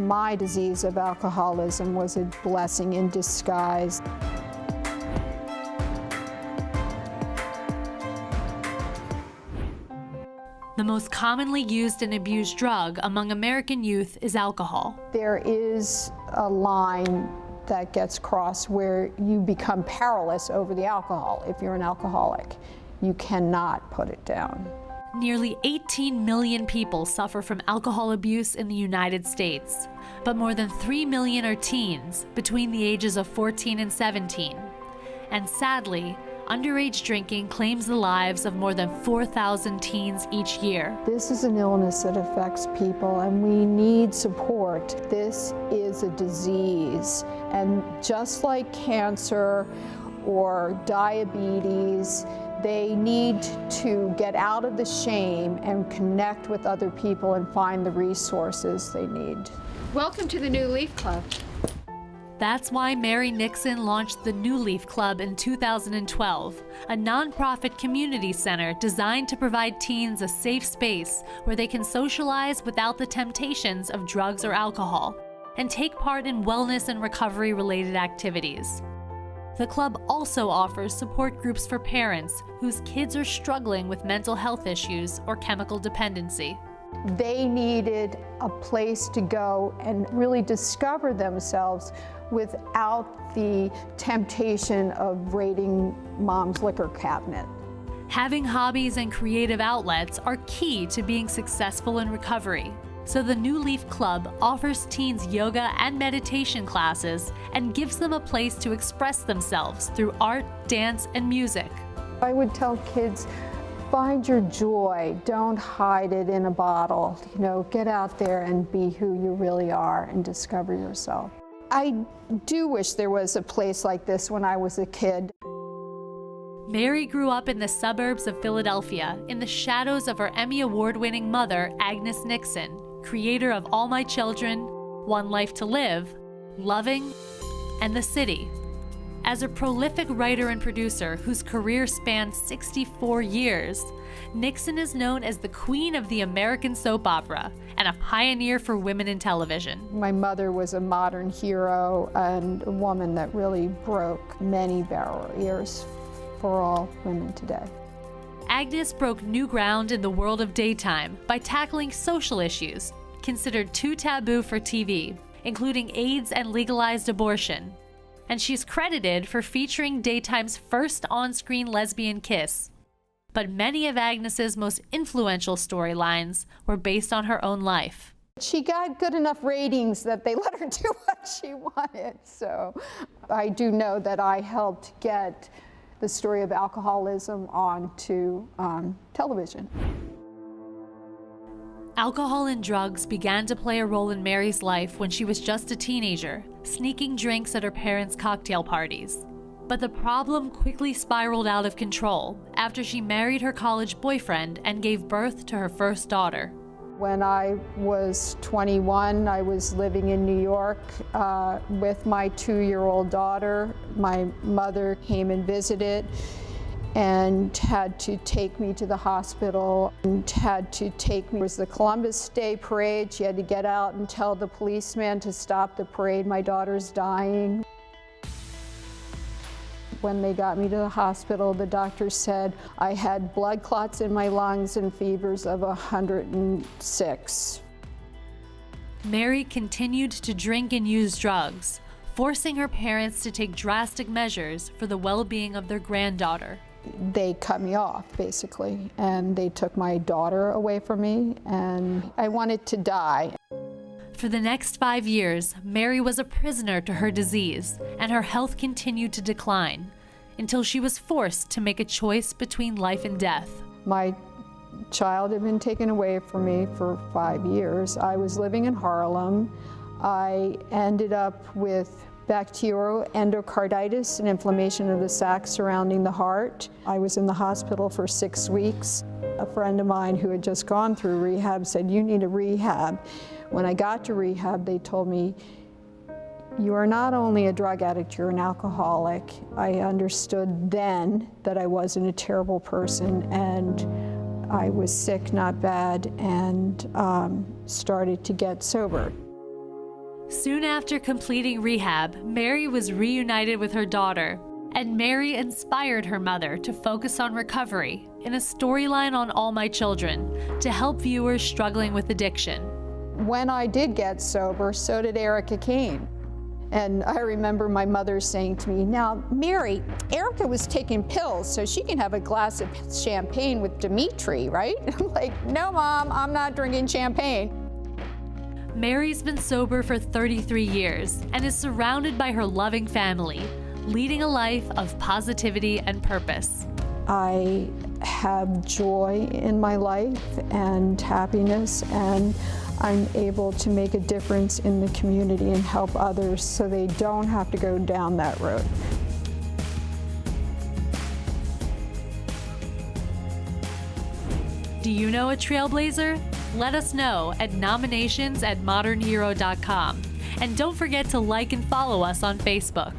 My disease of alcoholism was a blessing in disguise. The most commonly used and abused drug among American youth is alcohol. There is a line that gets crossed where you become powerless over the alcohol. If you're an alcoholic, you cannot put it down. Nearly 18 million people suffer from alcohol abuse in the United States, but more than 3 million are teens between the ages of 14 and 17. And sadly, underage drinking claims the lives of more than 4,000 teens each year. This is an illness that affects people, and we need support. This is a disease, and just like cancer or diabetes, they need to get out of the shame and connect with other people and find the resources they need. Welcome to the New Leaf Club. That's why Mary Nixon launched the New Leaf Club in 2012, a nonprofit community center designed to provide teens a safe space where they can socialize without the temptations of drugs or alcohol, and take part in wellness and recovery-related activities. The club also offers support groups for parents whose kids are struggling with mental health issues or chemical dependency. They needed a place to go and really discover themselves without the temptation of raiding mom's liquor cabinet. Having hobbies and creative outlets are key to being successful in recovery. So the New Leaf Club offers teens yoga and meditation classes and gives them a place to express themselves through art, dance, and music. I would tell kids, find your joy, don't hide it in a bottle. You know, get out there and be who you really are and discover yourself. I do wish there was a place like this when I was a kid. Mary grew up in the suburbs of Philadelphia in the shadows of her Emmy Award-winning mother, Agnes Nixon, creator of All My Children, One Life to Live, Loving, and The City. As a prolific writer and producer whose career spanned 64 years, Nixon is known as the queen of the American soap opera and a pioneer for women in television. My mother was a modern hero and a woman that really broke many barriers for all women today. Agnes broke new ground in the world of daytime by tackling social issues considered too taboo for TV, including AIDS and legalized abortion. And she's credited for featuring daytime's first on-screen lesbian kiss. But many of Agnes's most influential storylines were based on her own life. She got good enough ratings that they let her do what she wanted. So I do know that I helped get the story of alcoholism onto television. Alcohol and drugs began to play a role in Mary's life when she was just a teenager, sneaking drinks at her parents' cocktail parties. But the problem quickly spiraled out of control after she married her college boyfriend and gave birth to her first daughter. When I was 21, I was living in New York with my 2-year-old daughter. My mother came and visited and had to take me to the hospital and had to take me. It was the Columbus Day parade. She had to get out and tell the policeman to stop the parade. My daughter's dying. When they got me to the hospital, the doctor said I had blood clots in my lungs and fevers of 106. Mary continued to drink and use drugs, forcing her parents to take drastic measures for the well-being of their granddaughter. They cut me off, basically, and they took my daughter away from me, and I wanted to die. For the next 5 years, Mary was a prisoner to her disease, and her health continued to decline until she was forced to make a choice between life and death. My child had been taken away from me for 5 years. I was living in Harlem. I ended up with bacterial endocarditis and inflammation of the sac surrounding the heart. I was in the hospital for 6 weeks. A friend of mine who had just gone through rehab said, "You need a rehab." When I got to rehab, they told me, "You are not only a drug addict, you're an alcoholic." I understood then that I wasn't a terrible person, and I was sick, not bad, and started to get sober. Soon after completing rehab, Mary was reunited with her daughter, and Mary inspired her mother to focus on recovery in a storyline on All My Children to help viewers struggling with addiction. When I did get sober, so did Erica Kane. And I remember my mother saying to me, now, Mary, Erica was taking pills, so she can have a glass of champagne with Dimitri, right? I'm like, no, Mom, I'm not drinking champagne. Mary's been sober for 33 years and is surrounded by her loving family, leading a life of positivity and purpose. I have joy in my life and happiness, and I'm able to make a difference in the community and help others so they don't have to go down that road. Do you know a trailblazer? Let us know at nominations@modernhero.com. And don't forget to like and follow us on Facebook.